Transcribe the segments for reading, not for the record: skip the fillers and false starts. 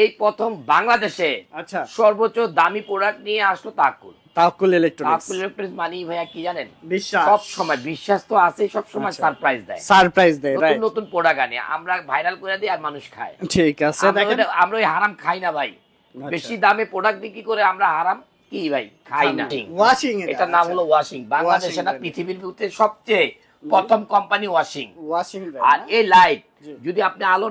এই প্রথম বাংলাদেশে আচ্ছা সর্বোচ্চ দামি প্রোডাক্ট নিয়ে আসলো তাকুল। তাওয়াক্কুল ইলেকট্রনিক্স। তাকুল ইলেকট্রনিক্স মানে ভাইয়া কি জানেন? বিশ্বাস। সব সময় বিশ্বাস তো আছে, সব সময় আচ্ছা। সারপ্রাইজ দেয়। সারপ্রাইজ দেয়, নতুন রাইট। নতুন প্রোডাক্ট আনে, আমরা ভাইরাল করে দিই আর মানুষ খায়। ঠিক আছে, দেখেন আমরা ওই হারাম খাই না ভাই। আচ্ছা। বেশি দামে প্রোডাক্ট বিক্রি করে আমরা হারাম কি ভাই খাই না। ওয়াশিং, এটার নাম হলো ওয়াশিং। বাংলাদেশে না পৃথিবীর ভিতরে সবচেয়ে প্রথম কোম্পানি ওয়াশিং। ওয়াশিং আর এই লাইট যদি আপনি আলো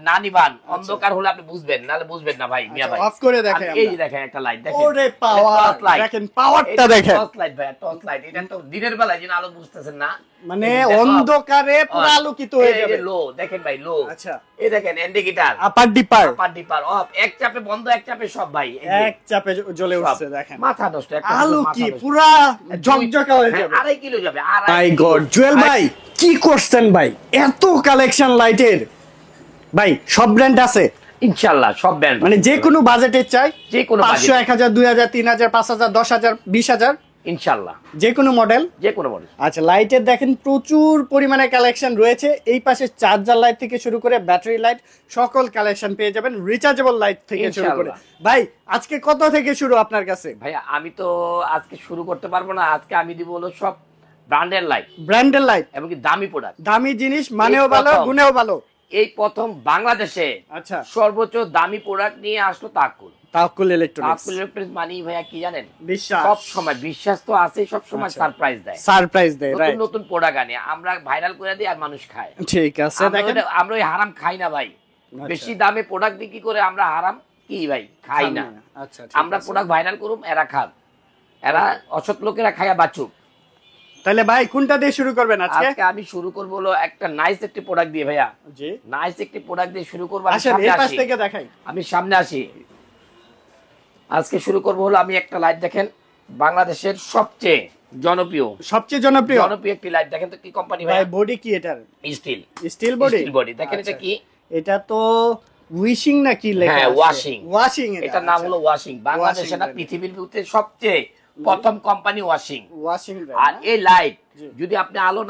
না নিবান, অন্ধকার হলে আপনি বুঝবেন, নাহলে বুঝবেন না ভাই মিয়া ভাই। অফ করে দেখেন, এই যে দেখেন একটা লাইট দেখেন, ওরে পাওয়ার, দেখেন পাওয়ারটা দেখেন। টর্চ লাইট ভাই, টর্চ লাইট। এটা তো দিনের বেলায় যেন আলো বুঝতেছেন না, মানে অন্ধকারে পুরো আলোকিত হয়ে যাবে। লো দেখেন ভাই, লো। আচ্ছা, এই দেখেন ইন্ডিকেটর, আপার ডিপার, আপার ডিপার অফ, এক চাপে বন্ধ, এক চাপে সব ভাই, এক চাপে জ্বলে উঠছে। দেখেন মাথা নষ্ট, একটা আলো কি পুরো ঝকঝকা হয়ে যাবে। 2.5 কিলো যাবে। মাই গড, জুয়েল ভাই কি করছেন ভাই? এত কালেকশন লাইটের ভাই, সব ব্র্যান্ড আছে ইনশাআল্লাহ, সব ব্র্যান্ড, মানে যে কোনো বাজেটের চাই, যে কোনো 500, 1000, 2000, 3000, 5000, 10000, 20000, ইনশাআল্লাহ যে কোনো মডেল, যে কোনো মডেল। আচ্ছা, লাইটের দেখেন প্রচুর পরিমাণে কালেকশন রয়েছে। এই পাশে চার্জার লাইট থেকে শুরু করে ব্যাটারি লাইট, সকল কালেকশন পেয়ে যাবেন। রিচার্জেবল লাইট থেকে শুরু করে। ভাই আজকে কত থেকে শুরু আপনার কাছে? ভাইয়া আমি তো আজকে শুরু করতে পারবো না, আজকে আমি দিব হলো সব ব্র্যান্ডের লাইট, ব্র্যান্ডের লাইট এবং কি দামি প্রোডাক্ট, দামি জিনিস, মানেও ভালো, গুণেও ভালো। এই প্রথম বাংলাদেশে আচ্ছা, সর্বোচ্চ দামি প্রোডাক্ট নিয়ে আসলো তাকুল। তাওয়াক্কুল ইলেকট্রনিক্স। তাকুল ইলেকট্রনিক্স মানে ভাইয়া কি জানেন? বিশ্বাস। সব সময় বিশ্বাস তো আছে, সব সময় সারপ্রাইজ দেয়। সারপ্রাইজ দেয়, নতুন রাইট। নতুন প্রোডাক্ট আনে, আমরা ভাইরাল করে দিই আর মানুষ খায়। ঠিক আছে, দেখেন আমরা ওই হারাম খাই না ভাই। বেশি দামে প্রোডাক্ট বিক্রি করে আমরা হারাম কি ভাই খাই না। আচ্ছা, আমরা প্রোডাক্ট ভাইরাল করুম, এরা খাক, এরা অসৎ লোকেরা খায়া বাঁচুক। তাহলে ভাই কোনটা দিয়ে শুরু করবেন আজকে? আজকে আমি শুরু করব হলো একটা নাইস একটি প্রোডাক্ট দিয়ে ভাইয়া। জি, নাইস একটি প্রোডাক্ট দিয়ে শুরু করব। আসেন এই পাশ থেকে দেখাই, আমি সামনে আসি। আজকে শুরু করব হলো, আমি একটা লাইট দেখেন, বাংলাদেশের সবচেয়ে জনপ্রিয় একটি লাইট দেখেন তো, কি কোম্পানি ভাই? বডি কি এটার? Steel, steel body. Steel body দেখেন। এটা কি? এটা তো উইশিং নাকি লেখা? হ্যাঁ, ওয়াশিং। ওয়াশিং, এটার নাম হলো ওয়াশিং। বাংলাদেশে না পৃথিবীর ভিতরে সবচেয়ে প্রথম কোম্পানি ওয়াশিং। ওয়াশিং। আর এই লাইট যদি আপনি আলো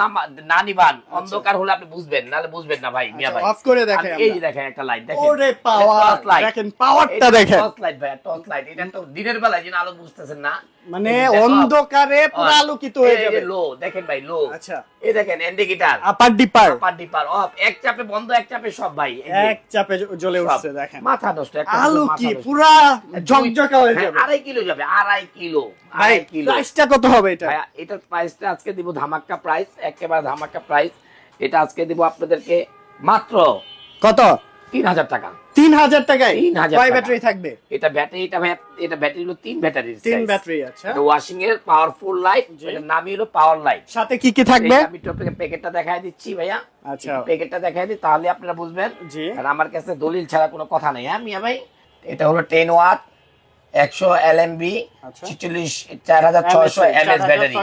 না নিবান, অন্ধকার হলে আপনি বুঝবেন, নাহলে বুঝবেন না ভাই মিয়া ভাই। অফ করে দেখেন, এই যে দেখেন একটা লাইট দেখেন, ওরে পাওয়ার, দেখেন পাওয়ারটা দেখেন। টর্চ লাইট ভাই, টর্চ লাইট। এটা তো দিনের বেলায় যেন আলো বুঝতেছেন না, মানে অন্ধকারে পুরো আলোকিত হয়ে যাবে। লো দেখেন ভাই, লো। আচ্ছা, এই দেখেন ইন্ডিকেটর, আপার ডিপার, আপার ডিপার অফ, এক চাপে বন্ধ, এক চাপে সব ভাই, এক চাপে জ্বলে উঠছে। দেখেন মাথা নষ্ট, আলো কি পুরো ঝকঝকা হয়ে যাবে। 2.5 কিলো যাবে, 2.5 কিলো। ভাই প্রাইসটা কত হবে এটা? ভাই এটার প্রাইসটা আজকে দিব ধামাকা প্রাইস, একেবারে ধামাকা প্রাইস। এটা আজকে দিব আপনাদেরকে মাত্র কত? 3000 টাকা। 3000 টাকায় 3000 কয় ব্যাটারি থাকবে? এটা ব্যাটারি, এটা ব্যাটারি হলো 3 ব্যাটারি, 3 ব্যাটারি। আচ্ছা, এটা ওয়াশিং এর পাওয়ারফুল লাইট, এটার নামই হলো পাওয়ার লাইট। সাথে কি কি থাকবে? আমি টপকে প্যাকেটটা দেখাই দিচ্ছি ভাইয়া। আচ্ছা, প্যাকেটটা দেখাই দিই, তাহলে আপনারা বুঝবেন। জি, আর আমার কাছে দলিল ছাড়া কোনো কথা নাই। হ্যাঁ মিয়া ভাই, এটা হলো 10 ওয়াট 100 এলএমবি 4600 এমএস ব্যাটারি,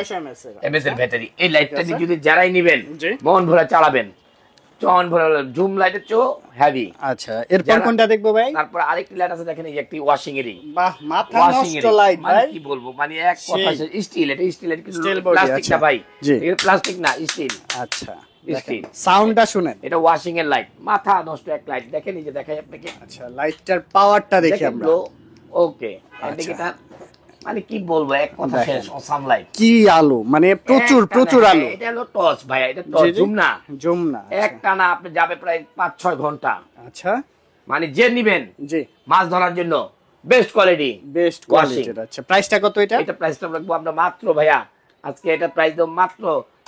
এমএস এর ব্যাটারি। এই লাইটটা যদি যারাই নেবেন মন ভরে চালাবেন, চন ভরে, জুম লাইটের চেয়ে হেভি। আচ্ছা, এরপর কোনটা দেখবো ভাই? তারপর আরেকটি লাইট আছে দেখেন, এই একটি ওয়াশিং এরই। বাহ, মাথা নষ্ট লাইট ভাই। কি বলবো, মানে এক কথা স্টিল, এটা স্টিল, এটা কিন্তু স্টিল বডি। প্লাস্টিক না ভাই, জি, এটা প্লাস্টিক না, স্টিল। আচ্ছা, স্টিল। সাউন্ডটা শুনেন, এটা ওয়াশিং এর লাইট, মাথা নষ্ট এক লাইট দেখেন, এই যে দেখাই আপনাকে। আচ্ছা, লাইটটার পাওয়ারটা দেখি আমরা। ওকে, এটা মানে কি বলবো, এক কথা শেষ, অসাম লাইট। কি আলো, মানে প্রচুর আলো। এটা হলো টর্চ ভাই, এটা টর্চ, জুম না। একটা না আপনি যাবে প্রায় 5-6 ঘন্টা। আচ্ছা, মানে যে নিবেন, জি, মাছ ধরার জন্য বেস্ট কোয়ালিটি, বেস্ট কোয়ালিটি। আচ্ছা, প্রাইসটা কত এটা? এটা প্রাইসটা রাখবো আমরা মাত্র ভাইয়া, আজকে এটা প্রাইস দেব মাত্র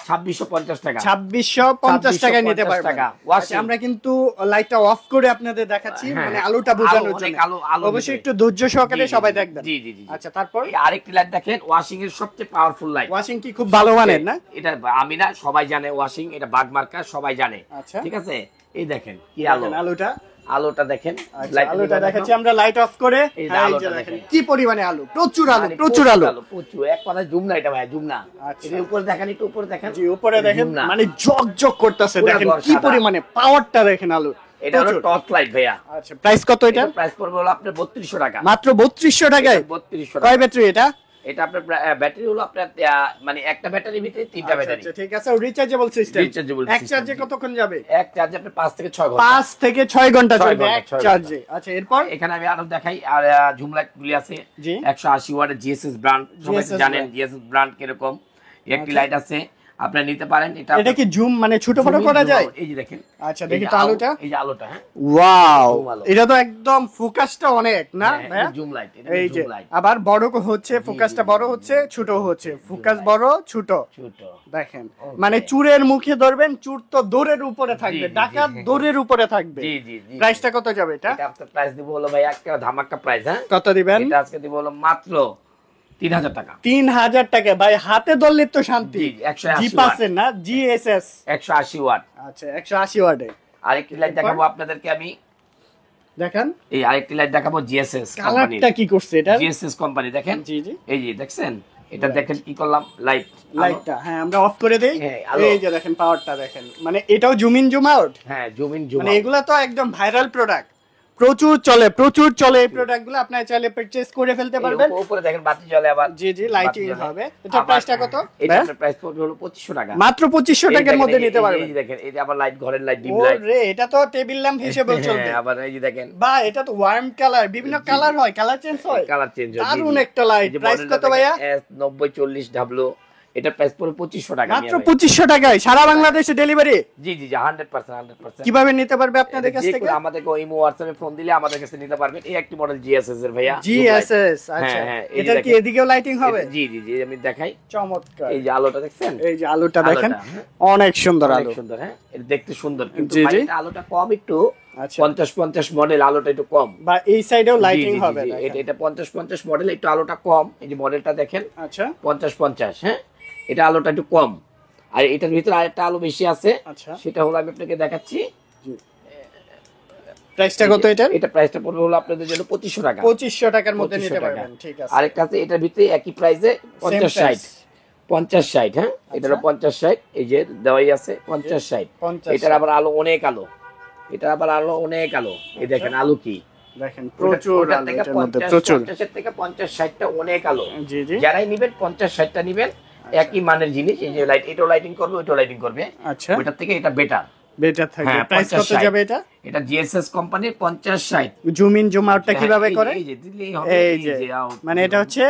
2650 টাকা। 2650 টাকায় নিতে পারবেন। আচ্ছা, আমরা কিন্তু লাইটটা অফ করে আপনাদের দেখাচ্ছি, মানে আলোটা বোঝানোর জন্য। অবশ্যই একটু ধৈর্য সহকারে সবাই দেখবেন। জি জি জি। আচ্ছা, তারপর আরেকটি লাইট দেখেন, ওয়াশিং এর সবচেয়ে পাওয়ারফুল লাইট। ওয়াশিং কি খুব ভালো মানের না? এটা আমি না, সবাই জানে ওয়াশিং, এটা বাগ মার্কা, সবাই জানে। আচ্ছা, ঠিক আছে, এই দেখেন কি আলোটা দেখেন। আলোটা দেখাচ্ছি আমরা লাইট অফ করে। এই যে দেখেন কি পরিমাণে আলো, প্রচুর আলো, প্রচুর। এক কথায় জুম না, এটা ভাই জুম না। এর উপরে দেখেন, একটু উপরে দেখেন। জি, উপরে দেখেন, মানে ঝকঝক করতেছে। দেখেন কি পরিমাণে পাওয়ারটা, দেখেন আলো। এটা হলো টর্চ লাইট ভাইয়া। আচ্ছা, প্রাইস কত এটা? প্রাইস পড়বে হলো আপনার 3200 টাকা। মাত্র 3200 টাকায় 3200 কয় ব্যাটারি এটা? এটা আপনার ব্যাটারি হলো আপনার মানে একটা ব্যাটারির ভিতরে তিনটা ব্যাটারি। আচ্ছা ঠিক আছে। রিচার্জেবল সিস্টেম, এক চার্জে কতক্ষণ যাবে? এক চার্জে আপনার 5 থেকে 6 ঘন্টা, 5 থেকে 6 ঘন্টা চলবে এক চার্জে। আচ্ছা এরপর এখানে আমি আরো দেখাই, আর ঝুম লাইট গুলি আছে জি 180 ওয়াটের জিএসএস ব্র্যান্ড, সবাই জানেন জিএসএস ব্র্যান্ড কিরকম। একটি লাইট আছে আপনারা নিতে পারেন। এটা কি জুম মানে ছোট বড় করা যায়? এই যে দেখেন। আচ্ছা দেখি তো আলোটা। এই যে আলোটা, হ্যাঁ ওয়াও, এটা তো একদম ফোকাসটা অনেক না ভাইয়া? জুম লাইট, এটা এই যে জুম লাইট। আবার বড় হচ্ছে, ফোকাসটা বড় হচ্ছে, ছোট হচ্ছে, ফোকাস বড় ছোট ছোট দেখেন। মানে চুরের মুখে ধরবেন, চুর তো দৌড়ের উপরে থাকবে, ডাকাত দৌড়ের উপরে থাকবে। জি জি জি। প্রাইসটা কত যাবে এটা? এটা আপনার প্রাইস দিব হলো ভাই একটা ধামাকা প্রাইস। হ্যাঁ কত দিবেন? এটা আজকে দিব হলো মাত্র 3000 টাকা। 3000 টাকা ভাই, হাতে ধরলে তো শান্তি। জি 180 জি পাচ্ছেন না, জিএসএস 180 ওয়াট। আচ্ছা 180 ওয়াটে। আরেকটি লাইট দেখাবো আপনাদেরকে আমি, দেখেন এই আরেকটি লাইট দেখাবো জিএসএস কোম্পানি। কালারটা কি করছে এটা? জিএসএস কোম্পানি দেখেন। জি জি এই যে দেখছেন, এটা দেখেন কি করলাম, লাইটটা হ্যাঁ আমরা অফ করে দেই। হ্যাঁ, এই যে দেখেন পাওয়ারটা দেখেন, মানে এটাও জুম ইন জুম আউট। হ্যাঁ জুম ইন জুম মানে আউট। এগুলা তো একদম ভাইরাল প্রোডাক্ট, প্রচুর চলে এই প্রোডাক্টগুলো। আপনারা চাইলে পারচেজ করে ফেলতে পারবেন। উপরে দেখেন বাতি জ্বলে আবার। জি জি লাইটিং হবে। এটা প্রাইসটা কত? এটা প্রাইস পড়বে হলো 2500 টাকা। মাত্র 2500 টাকার মধ্যে নিতে পারবেন। এই যে দেখেন, এই যে আবার লাইট, ঘরের লাইট, ডিম লাইট। ওরে এটা তো টেবিল ল্যাম্প হিসেবে চলবে। হ্যাঁ আবার এই যে দেখেন, বা এটা তো ওয়ার্ম কালার, বিভিন্ন কালার হয়, কালার চেঞ্জ হয়, কালার চেঞ্জ হয়। দারুন একটা লাইট। প্রাইস কত ভাইয়া? S9040W। এটা প্রাইস পড়বে 2500 টাকা। মাত্র 2500 টাকায় সারা বাংলাদেশে ডেলিভারি। জি জি জি 100%। কিভাবে নিতে পারবে আপনাদের কাছ থেকে? আমাদেরকে ইমো হোয়াটসঅ্যাপে ফোন দিলে আমাদের কাছে নিতে পারবেন। এই একটি মডেল জিএসএস এর ভাইয়া। জিএসএস আচ্ছা। হ্যাঁ, এটা কি এদিকেও লাইটিং হবে? জি জি জি আমি দেখাই। চমৎকার। এই যে আলোটা দেখছেন, এই যে আলোটা দেখেন, অনেক সুন্দর আলো। অনেক সুন্দর। হ্যাঁ এটা দেখতে সুন্দর, কিন্তু জি, জি। ভাই এটা আলোটা কম একটু। আচ্ছা 50 মডেল, আলোটা একটু কম। বা এই সাইডেও জি, লাইটিং জি, জি, হবে জি, দেখেন। এটা 50 মডেল, একটু আলোটা কম। এই যে মডেলটা দেখেন আচ্ছা 50। হ্যাঁ এটা আলোটা একটু কম, আর এটার ভিতরে আরেকটা আলো বেশি আছে। আচ্ছা সেটা হলো আমি আপনাকে দেখাচ্ছি। প্রাইসটা কত এটার? এটা প্রাইসটা পড়বে হলো আপনাদের জন্য 2500 টাকা। 2500 টাকার মধ্যে 2500 নিতে টাকা। পারবেন। ঠিক আছে। আরেকটা আছে এটার ভিতরে একই প্রাইসে 50-60। 50-60 হ্যাঁ এটা হলো 50-60। এই যে দেওয়াই আছে 50-60। 50 এটার আবার আলো অনেক আলো, এটার আবার আলো অনেক আলো। এই দেখেন আলো কি দেখেন, প্রচুর ওটার আলো থেকে এটার মধ্যে, প্রচুর। 50 থেকে 50-60টা অনেক আলো। জি জি যারাই নিবেন 50-60টা নিবেন, একই মানের জিনিস। এই যে লাইট, এটাও লাইটিং করবে, ওইটাও লাইটিং করবে। আচ্ছা ওইটার থেকে এটা বেটার। বেটার থাকবে। হ্যাঁ, প্রাইস কত 50-60 যাবে এটা? এটা জিএসএস কোম্পানির 50-60। জুম ইন জুম আউটটা কিভাবে করে? এই যে দিলেই হবে। এই যে মানে এটা হচ্ছে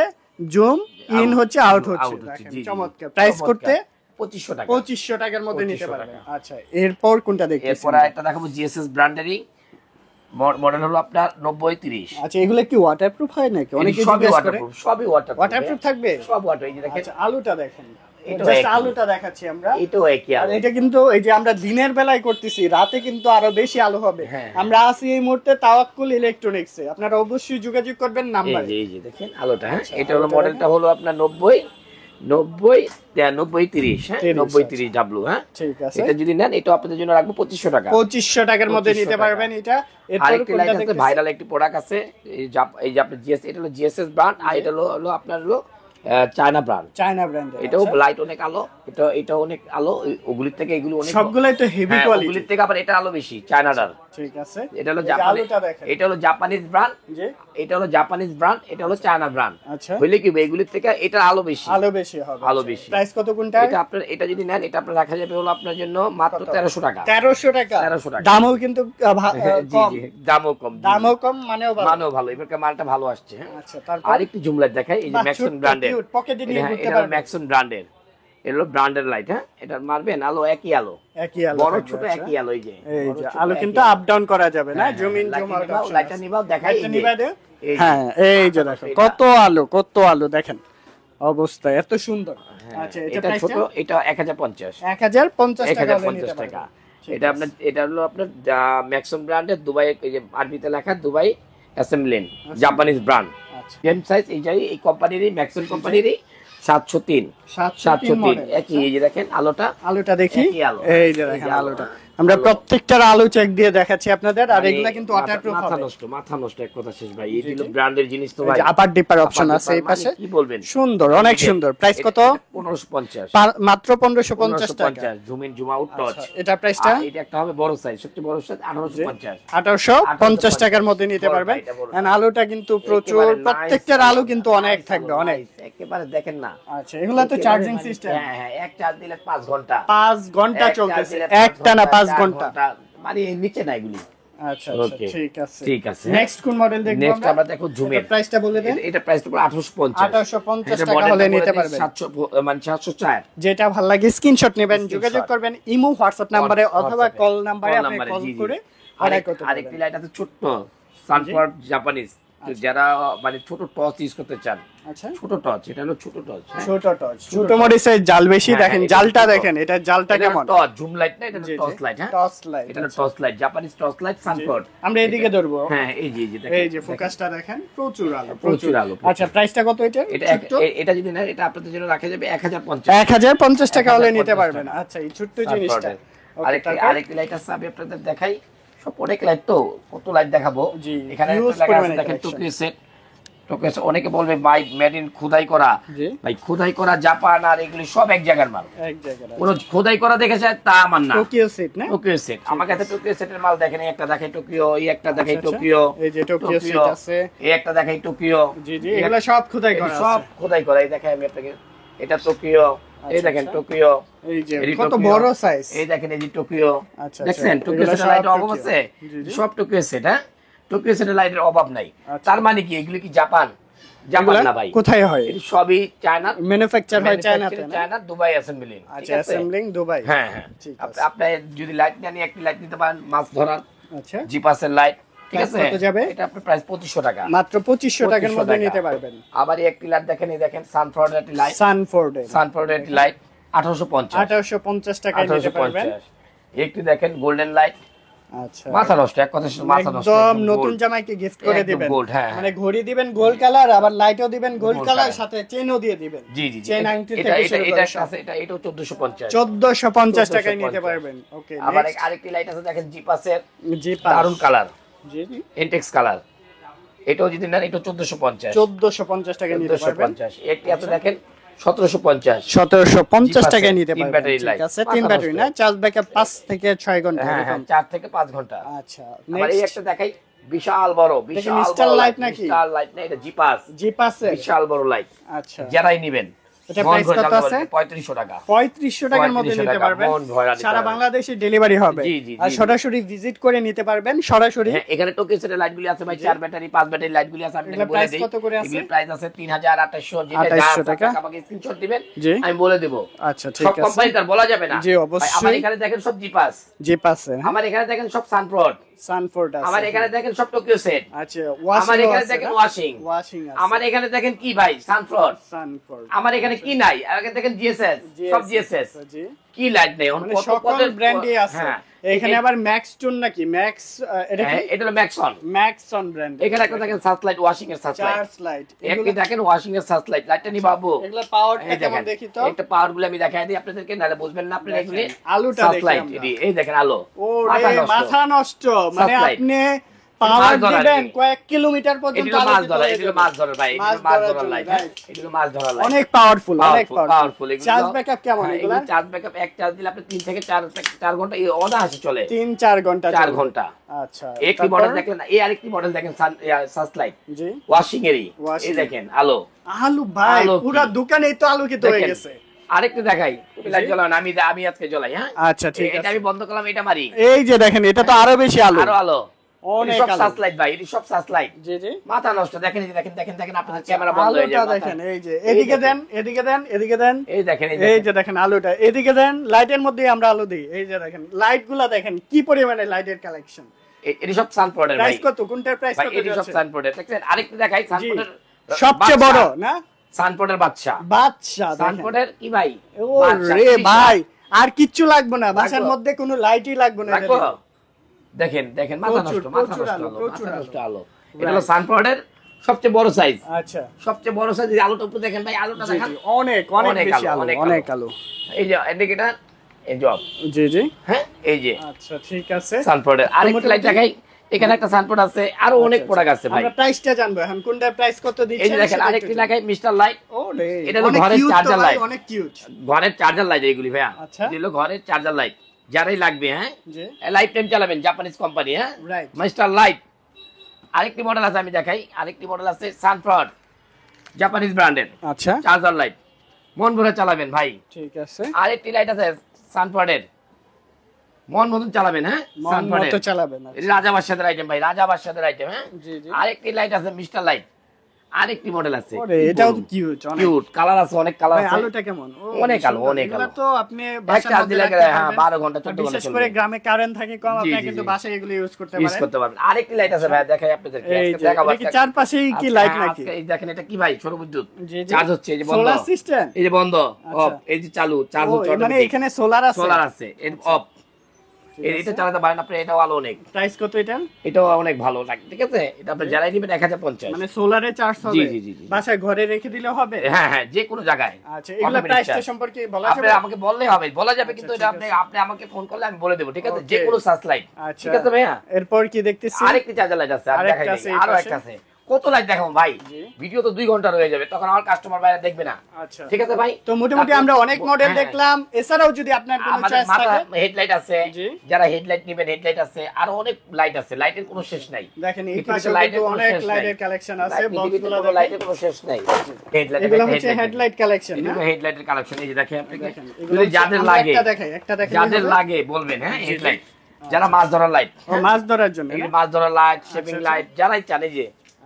জুম ইন হচ্ছে, আউট হচ্ছে। দেখেন চমৎকার। প্রাইস করতে 2500 টাকা। 2500 টাকার মধ্যে নিতে 2500 পারবেন। টাকা। আচ্ছা এরপর কোনটা দেখতেছেন? এরপর একটা দেখাবো জিএসএস ব্র্যান্ডেরই মডেল হলো আপনার 90-30। আচ্ছা এগুলো কি ওয়াটারপ্রুফ হয় নাকি? অনেকে সবই জিজ্ঞেস করে। ওয়াটারপ্রুফ, সবই ওয়াটারপ্রুফ থাকবে? সব ওয়াটার। এই যে দেখেন আচ্ছা আলুটা দেখেন, এটাও জাস্ট একই। আলুটা দেখাচ্ছি আমরা। এটাও একই আর আলো। এটা কিন্তু এই যে আমরা দিনের বেলায় করতেছি, রাতে কিন্তু আরো বেশি আলো হবে। হ্যাঁ। আমরা আছি এই মুহূর্তে তাওয়াক্কুল ইলেকট্রনিক্সে, আপনারা অবশ্যই যোগাযোগ করবেন এই নাম্বারে। যে এই যে দেখেন আলোটা। হ্যাঁ আচ্ছা, এটা হলো আলোটা মডেলটা হলো আপনার 90-30। হ্যাঁ 90-30W। হ্যাঁ ঠিক আছে। এটা যদি নেন, এটা আপনাদের জন্য রাখবো 2500 টাকা। 2500 টাকার মধ্যে 2500 নিতে টাকা। পারবেন এটা। এরপর আরেকটি কোনটা লাইট আছে, দেখতেছেন? ভাইরাল একটি প্রোডাক্ট আছে। এই যে আপনার জিএস, এটা হলো জিএসএস ব্র্যান্ড, আর এটা হলো আপনার হলো চায়না ব্র্যান্ড। চায়না ব্র্যান্ডের। এটাও লাইট অনেক আলো, এটা অনেক আলো। ওগুলির থেকে এগুলো অনেক, সবগুলাই তো হেভি হ্যাঁ, কোয়ালিটি। ওগুলির থেকে আবার এটা আলো বেশি, চায়নাটার। ঠিক আছে। এটা হলো এই যে জাপানি, আলুটা দেখেন। এটা হলো জাপানিজ ব্র্যান্ড, জি এটা হলো জাপানিজ ব্র্যান্ড, এটা হলো চায়না ব্র্যান্ড। আচ্ছা হইলে কি এগুলির থেকে এটা আলো বেশি, আলো বেশি হবে। আলো বেশি। প্রাইস কত কোনটা? এটা আপনার, এটা যদি নেন, এটা আপনার রাখা যাবে হলো আপনার জন্য মাত্র 1300 টাকা। 1300 টাকা। 1300 টাকা। দামও কিন্তু জি কম। জি দামও কম। দামও কম, মানেও ভালো। মানও ভালো, এবারকার মালটা ভালো আসছে। হ্যাঁ আচ্ছা তারপর আরেকটি জুম লাইট দেখাই। এই যে ম্যাক্সন ব্র্যান্ডের, পকেটে নিয়ে ঘুরতে এটা হলো পারবেন। ম্যাক্সন ব্র্যান্ডের, এটা হলো ব্র্যান্ডের লাইট। হ্যাঁ এটা মারবেন আলো একই আলো, একই আলো বড় থাকবে, ছোট আচ্ছা। একই আলো। এই যে এই বড় যে ছোট আলো একই কিন্তু আলো। আপ ডাউন করা যাবে না, হ্যাঁ, জুম ইন লাইটটা জুম আউট নিবাও, অপশন লাইটটা আছে। নিবাও দেখাই। লাইটটা এই যে, নিবা দে। এই যে, হ্যাঁ এই যে দেখো এটা। কত আলো, কত আলো দেখেন, অবস্থা এত সুন্দর। আচ্ছা এটা এটা ছোট, প্রাইসটা এটা 1050। 1050 টাকা হলে নিতে 1050 টাকা। পারবেন। এটা আপনার, এটা হলো আপনার ম্যাক্সন ব্র্যান্ডের, দুবাই, এই যে আরবিতে লেখা দুবাই অ্যাসেম্বলেন, জাপানিজ ব্র্যান্ড। আচ্ছা সেম সাইজ, এই কোম্পানিরই, ম্যাক্সন কোম্পানিরই 703 703 মডেল। একই। এই যে দেখেন আলোটা, আলোটা দেখি। একই আলো। এই যে এই দেখেন যে আলো। আলোটা আমরা প্রত্যেকটার আলো চেক দিয়ে দেখাচ্ছি আপনাদের, আর এগুলা কিন্তু ওয়াটারপ্রুফ হবে। মাথা নষ্ট এক কথা শেষ ভাই, এই হলো ব্র্যান্ডের জিনিস তো ভাই। আপার ডিপার অপশন আছে এই পাশে, কি বলবেন, সুন্দর, অনেক সুন্দর। প্রাইস কত? 1550, মাত্র 1550 টাকা। Zoom in zoom out touch. এটা প্রাইসটা? এটা একটা হবে বড় সাইজ, সবচেয়ে বড় সাইজ 1850, 1850 টাকার মধ্যে নিতে পারবেন। এন্ড আলোটা কিন্তু প্রচুর, প্রত্যেকটার আলো কিন্তু অনেক থাকবে, অনেক একেবারে দেখেন না। আচ্ছা, এগুলা তো চার্জিং সিস্টেম। হ্যাঁ, এক চার্জ দিলে 5 ঘন্টা, 5 ঘন্টা চলতেছে একটানা, 5 ঘন্টা, মানে নিচে না এগুলি। আচ্ছা ওকে, ঠিক আছে। হ্যাঁ। নেক্সট কোন মডেল দেখব নেক্সট আমরা দেখো জুমের। প্রাইসটা বলে দেন। এটা প্রাইস তো 1850, 1850 টাকা হলে নিতে পারবেন। 700 মানে 704। যেটা ভালো লাগে স্ক্রিনশট নেবেন, যোগাযোগ করবেন ইমো হোয়াটসঅ্যাপ নম্বরে অথবা কল নম্বরে, আপনি কল করে অর্ডার করতে পারবেন। আরেকটি লাইট আছে ছোট সানফোর্ড জাপানিজ, যারা মানে ছোট টর্চ ইউজ করতে চান। আচ্ছা, ছোট টর্চ, এটা হলো ছোট টর্চ। ছোট মডিসের জাল বেশি। দেখেন জালটা, দেখেন এটা জালটা কেমন। টর্চ জুম লাইট না, এটা টর্চ লাইট। হ্যাঁ, টর্চ লাইট, এটা torch light, Japanese torch light Sanford. আমরা এদিকে ধরবো। হ্যাঁ, এই যে দেখেন, এই যে ফোকাসটা দেখেন, প্রচুর আলো, প্রচুর আলো। আচ্ছা, প্রাইসটা কত এটা? এটা যদি না, এটা আপনাদের জন্য রাখা যাবে 1050, 1050 টাকা হলে নিতে পারবেন। আচ্ছা, এই ছোট্ট জিনিসটা। আরেকটি লাইট আছে, আমি আপনাদের দেখাই। সব অনেক লাইট তো, কত লাইট দেখাবো। এখানে দেখেন টোকিও সেট। টোকিও সেট, অনেকে বলবে ভাই মেড ইন খোদাই করা। ভাই খোদাই করা জাপান আর এগুলি সব এক জায়গার মাল, এক জায়গার। পুরো খোদাই করা দেখেছে তা আমার না। টোকিও সেট না, টোকিও সেট। আমার কাছে টোকিও সেটের মাল দেখেন, একটা দেখাই টোকিও, এই একটা দেখাই টোকিও, এই যে টোকিও সেট আছে, এই একটা দেখাই টোকিও। জি, এগুলা সব খোদাই করা, সব খোদাই করা। এই দেখাই আমি আপনাকে, এটা টোকিও, এই দেখেন টোকিও, এই যে কত বড় সাইজ, এই দেখেন এই যে টোকিও। আচ্ছা, দেখছেন টোকিও সেটের লাইটের অভাব আছে? সব টোকিও সেট। হ্যাঁ, টোকিও সেটের লাইটের অভাব নাই। তার মানে কি এগুলো কি জাপান? জাপান না ভাই, কোথায় হয়? এটা সবই চায়না, ম্যানুফ্যাকচার হয় চায়নাতে না? China, Dubai assembling. আচ্ছা, অ্যাসেম্বলিং দুবাই। হ্যাঁ, আপনি যদি লাইট জানি একটি লাইট নিতে পারেন, মাছ ধরার। আচ্ছা, জিপাসের লাইট, ঠিক আছে? কত যাবে? এটা আপনার প্রাইস 2500 টাকা, মাত্র 2500 টাকার মধ্যে নিতে পারবেন। আবার এই একটি লাইট দেখেন, এই দেখেন সানফোর্ডের একটি লাইট, সানফোর্ডের একটি লাইট 1850 টাকায় নিতে পারবেন। একটি দেখেন গোল্ডেন লাইট। আচ্ছা, মাথা নষ্ট, এক কথা মাথা নষ্ট। একদম নতুন জামাইকে গিফট করে দিবেন। মানে ঘড়ি দিবেন গোল্ড কালার, আবার লাইটও দিবেন গোল্ড কালার, সাথে চেনও দিয়ে দিবেন। জি, চেন আংটি থেকে শুরু করে এটাও 1450, 1450 টাকায় নিতে পারবেন। ওকে, আবার আরেকটি লাইট আছে দেখেন জিপাসের, দারুন কালার, জি, ইনটেক্স কালার। এটাও যদি নেন, এটা 1450 টাকায় নিতে পারবেন। একটি আছে দেখেন 1750 টাকায় নিতে পারবেন। ব্যাটারি লাইট, ঠিক আছে, 3 ব্যাটারি না, চার্জ ব্যাকআপ 5 থেকে 6 ঘন্টা। হ্যাঁ, 4 থেকে 5 ঘন্টা। আচ্ছা, আবার এই একটা দেখাই, বিশাল বড়, মিস্টার লাইট নাকি? মিস্টার লাইট না, এটা জিপাসের বিশাল বড় লাইট। আচ্ছা, যারাই নেবেন, এটা প্রাইস কত আছে? 3500 টাকা, 3500 টাকার মধ্যে নিতে পারবেন। সারা বাংলাদেশে ডেলিভারি হবে, আর সরাসরি ভিজিট করে নিতে পারবেন সরাসরি। হ্যাঁ, এখানে টোকিও সেটের লাইটগুলি আছে ভাই, 4 ব্যাটারি 5 ব্যাটারি লাইটগুলি আছে। আমি বলে দেই এগুলোর প্রাইস আছে 3800, যেটা টাকা। আমাকে স্ক্রিনশট দিবেন, আমি বলে দেব। আচ্ছা, ঠিক আছে, সব কোম্পানি তার বলা যাবে না। জি, অবশ্যই। আমার এখানে দেখেন সব জিপাস, আমার এখানে দেখেন সব সানফোর্ড আছে, আমার এখানে দেখেন সব টোকিও সেট। আচ্ছা, আমার এখানে দেখেন ওয়াশিং আছে, আমার এখানে দেখেন কি ভাই, সানফোর্ড। আমার এখানে কি নাই, আগে দেখেন জিএসএস, সব জিএসএস। কি লাইট নেই, মানে সকল ব্র্যান্ডই আছে। এখানে আবার ম্যাক্সটন নাকি, ম্যাক্স, এটা কি? এটা হলো ম্যাক্সন ব্র্যান্ড। এখানে একটা দেখেন সার্চলাইট, ওয়াশিং এর সার্চলাইট। একটি দেখেন ওয়াশিং এর সার্চলাইট, লাইটটা নি বাবু, এগুলা পাওয়ারটা কেমন দেখি তো। একটা পাওয়ার গুলো আমি দেখাই দিই আপনাদেরকে, নালে বুঝবেন না আপনারা। এগুলি আলোটা দেখি আমরা, এই দেখেন আলো, মাথা নষ্ট। মানে আপনি পাওয়ার দিবেন কয়েক কিলোমিটার পর্যন্ত। এটা মাছ ধরার ভাই, মাছ ধরার লাইট, এটা মাছ ধরার লাইট, অনেক পাওয়ারফুল, অনেক পাওয়ারফুল। এগুলো চার্জ ব্যাকআপ কেমন? এগুলো চার্জ ব্যাকআপ, এক চার্জ দিলে আপনি 3 থেকে 4 ঘন্টা অনায়াসে চলে। 3-4 ঘন্টা, 4 ঘন্টা। আচ্ছা, একটি মডেল দেখলেন, এই আরেকটি মডেল দেখেন সার্চলাইট, জি, ওয়াশিং এরই। এই দেখেন আলো ভাই, পুরো দোকানেই তো আলোকিত হয়ে গেছে। আরেকটু দেখাই, লাইট জ্বালান, আমি আজকে জ্বালাই। হ্যাঁ, আচ্ছা, ঠিক আছে, এটা আমি বন্ধ করলাম, এটা মারি। এই যে দেখেন, এটা তো আরো বেশি আলো, আলো, অনেক সব আলো। সার্চলাইট ভাই, এটা সব সার্চলাইট। জি, জি, মাথা নষ্ট। দেখেন এই দেখেন আপনাদের ক্যামেরা বন্ধ হয়ে যাবে। দেখেন, এই যে এদিকে দেন, এদিকে দেন, এদিকে দেন, এই দেখেন, এই যে দেখেন আলোটা, এদিকে দেন। লাইটের মধ্যে আমরা আলো দিই। এই যে দেখেন লাইটগুলা, দেখেন কি পরিমাণে লাইটের কালেকশন। এটি সব সানফোর্ডের ভাই। প্রাইস কত? কোনটার প্রাইস কত? এটি সব সানফোর্ডের। দেখেন আরেকটু দেখাই, সানফোর্ডের সবচেয়ে বড় না, সানফোর্ডের বাচ্চা সানফোর্ডের কি ভাই, ওরে ভাই, আর কিচ্ছু লাগবে না, বাসার মধ্যে কোনো লাইটই লাগবে না। দেখেন মাথা নষ্ট আলো। এটা হলো সানফোর্ডের সবচেয়ে বড় সাইজ। আচ্ছা, সবচেয়ে বড় সাইজ। আলোটা উপরে দেখেন ভাই, আলোটা দেখেন, অনেক বেশি আলো, অনেক আলো। এই যে ইন্ডিকেটর, এই জব জি জি হ্যাঁ এই যে আচ্ছা ঠিক আছে সানফোর্ডের আরেকটা লাইট দেখাই এখানে একটা সানফোর্ড আছে আরো অনেক প্রোডাক্ট আছে ভাই আমরা প্রাইসটা জানবো এখন কোনটার প্রাইস কত দিচ্ছেন এই যে দেখেন আরেকটি লাগাই মিস্টার লাইট ওরে এটা হলো ঘরের চার্জার লাইট অনেক কিউট ঘরের চার্জার লাইট এইগুলি ভাইয়া আচ্ছা এগুলো ঘরের চার্জার লাইট যারাই লাগবে হ্যাঁ জি লাইফ টাইম চালাবেন জাপানিজ কোম্পানি হ্যাঁ রাইট মিস্টার লাইট আরেকটি মডেল আছে আমি দেখাই আরেকটি মডেল আছে সানফ্রাউড জাপানিজ ব্র্যান্ডের আচ্ছা চার্জার লাইট মন ভরে চালাবেন ভাই ঠিক আছে আরেকটি লাইট আছে সানফ্রাউডের মন মতন চালাবেন হ্যাঁ মন সানফ্রাউডের মতো চালাবেন এটা রাজা বাদশাদের আইটেম ভাই রাজা বাদশাদের আইটেম হ্যাঁ জি জি আরেকটি লাইট আছে মিস্টার লাইট আরেকটি মডেল আছে ওরে এটাও কিউট অনেক কিউট কালার আছে অনেক কালার ভাই আছে আলোটা কেমন অনেক আলো অনেক এগুলা আলো তো আপনি এক বাসার চার্জ মধ্যে দিলে রাখতে হ্যাঁ পারবেন। 12 ঘন্টা 14 ঘন্টা বিশেষ চলবে করে গ্রামে কারেন্ট থাকে কম জি, আপনি জি, কিন্তু জি। বাসায় এগুলো ইউজ করতে ইউজ পারেন করতে পারবেন আরেকটি লাইট আছে ভাই দেখাই আপনাদেরকে এই আজকে যে দেখাবো এটা কি চারপাশেই কি লাইট নাকি আজকে এই দেখেন এটা কি ভাই সৌর বিদ্যুৎ জি, জি। চার্জ হচ্ছে এই যে বন্ধ সোলার সিস্টেম এই যে বন্ধ অফ এই যে চালু চার্জ হচ্ছে মানে এখানে সোলার আছে সোলার আছে এর অফ এটা চালাতে পারেন আপনি এটাও ভালো অনেক প্রাইস কত এটা এটাও অনেক ভালো লাগে ঠিক আছে এটা আপনি জ্বালাই দিবেন 1050 মানে সোলারে চার্জ হবে জি, জি, জি, জি। বাসায় ঘরে রেখে দিলে হবে হ্যাঁ হ্যাঁ যে কোনো জায়গায় আচ্ছা এগুলা Automatic প্রাইসটা charge। সম্পর্কে বলা আপনি যাবে আমাকে বললেই হবে বলা যাবে কিন্তু আচ্ছা, এটা ঠিক আপনি আপনি আমাকে ফোন করলে আমি বলে দেবো ঠিক আছে Okay. যে কোনো সার্চ লাইট আচ্ছা ঠিক আছে ভাইয়া এরপর কি দেখতেছি আরেকটি চার্জার লাইট আছে আর আরেকটা দেখাই আছে দিই, এই আরো পাশে। একটা আছে কত লাইট দেখাবো ভাই জি। ভিডিও তো 2 ঘন্টা রয়ে যাবে তখন আমার কাস্টমার ভাইরা দেখবে না আচ্ছা ঠিক আছে ভাই তো মোটামুটি আপনি- আমরা অনেক মডেল হ্যাঁ, দেখলাম এছাড়াও যদি আপনার কোনো আমাদের চয়েস মাথা থাকে হেডলাইট আছে জি। যারা হেডলাইট নেবেন হেডলাইট আছে আরো অনেক লাইট আছে লাইটের কোনো শেষ নাই দেখেন এই পৃথিবীতে পাশে লাইটের কিন্তু কোনো অনেক শেষ নাই। লাইটের কালেকশন আছে পৃথিবীতে বক্সগুলো কোনো লাইটের কোনো শেষ নাই এগুলো হচ্ছে হেডলাইট কালেকশন না হেডলাইটের কালেকশন এই যে দেখেন আপনি দেখেন, এগুলো যদি হচ্ছে- যাদের আমরা লাগে একটা দেখাই যাদের লাগে বলবেন হ্যাঁ হেডলাইট যারা মাছ ধরার লাইট ও মাছ ধরার জন্য এগুলি না? মাছ ধরার লাইট শেপিং আচ্ছা। লাইট যারাই চান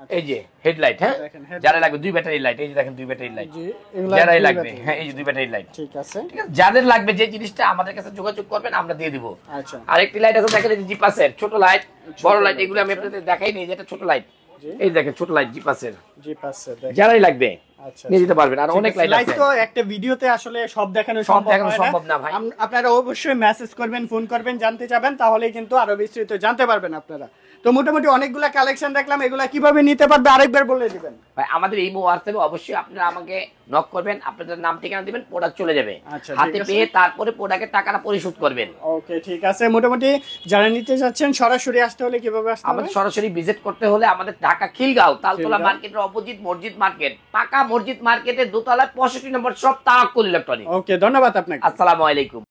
এই যে হেডলাইট হ্যাঁ দেখেন, headlight। যারা লাগবে 2 ব্যাটারি লাইট এই যে দেখেন 2 ব্যাটারি লাইট জি এগুলো যারাই লাগবে হ্যাঁ এই যে 2 ব্যাটারি লাইট ঠিক আছে ঠিক আছে যাদের লাগবে যে জিনিসটা আমাদের কাছে যোগাযোগ করবেন আমরা দিয়ে দিব আচ্ছা আরেকটি লাইট আছে দেখেন এই যে জিপাসের ছোট লাইট বড় লাইট এগুলো আমি আপনাদের দেখাই নি যেটা ছোট লাইট জি। এই দেখেন ছোট লাইট জিপাসের জি পাচ্ছে দেখেন যারাই লাগবে আচ্ছা নিয়ে যেতে পারবেন আর অনেক লাইট লাইট আছে তো একটা ভিডিওতে আসলে সব দেখানো সব সম্ভব দেখানো হয় সম্ভব না ভাই। আপনারা অবশ্যই মেসেজ করবেন ফোন করবেন জানতে চাবেন তাহলেই কিন্তু আরো বিস্তারিত জানতে পারবেন আপনারা তো মোটামুটি অনেকগুলা কালেকশন দেখলাম এগুলা কিভাবে নিতে পারবে আরেকবার বলে দিবেন ভাই আমাদের এই হোয়াটসঅ্যাপে অবশ্যই আপনারা আমাকে নক করবেন আপনাদের নাম ঠিকানা দিবেন প্রোডাক্ট চলে যাবে আচ্ছা, হাতে ঠিক আছে। পেয়ে তারপরে প্রোডাক্টের টাকাটা পরিশোধ করবেন ওকে ঠিক আছে মোটামুটি যারা নিতে যাচ্ছেন সরাসরি আসতে হলে কিভাবে আসতে হবে আমাদের সরাসরি ভিজিট করতে হলে আমাদের ঢাকা খিলগাঁও তালতলা খিলগাঁও। মার্কেটের অপোজিট মসজিদ মার্কেট পাকা মসজিদ মার্কেটের দোতলায় 65 নম্বর শপ তাওয়াক্কুল ইলেকট্রনিক ওকে ধন্যবাদ আপনাকে আসসালামু আলাইকুম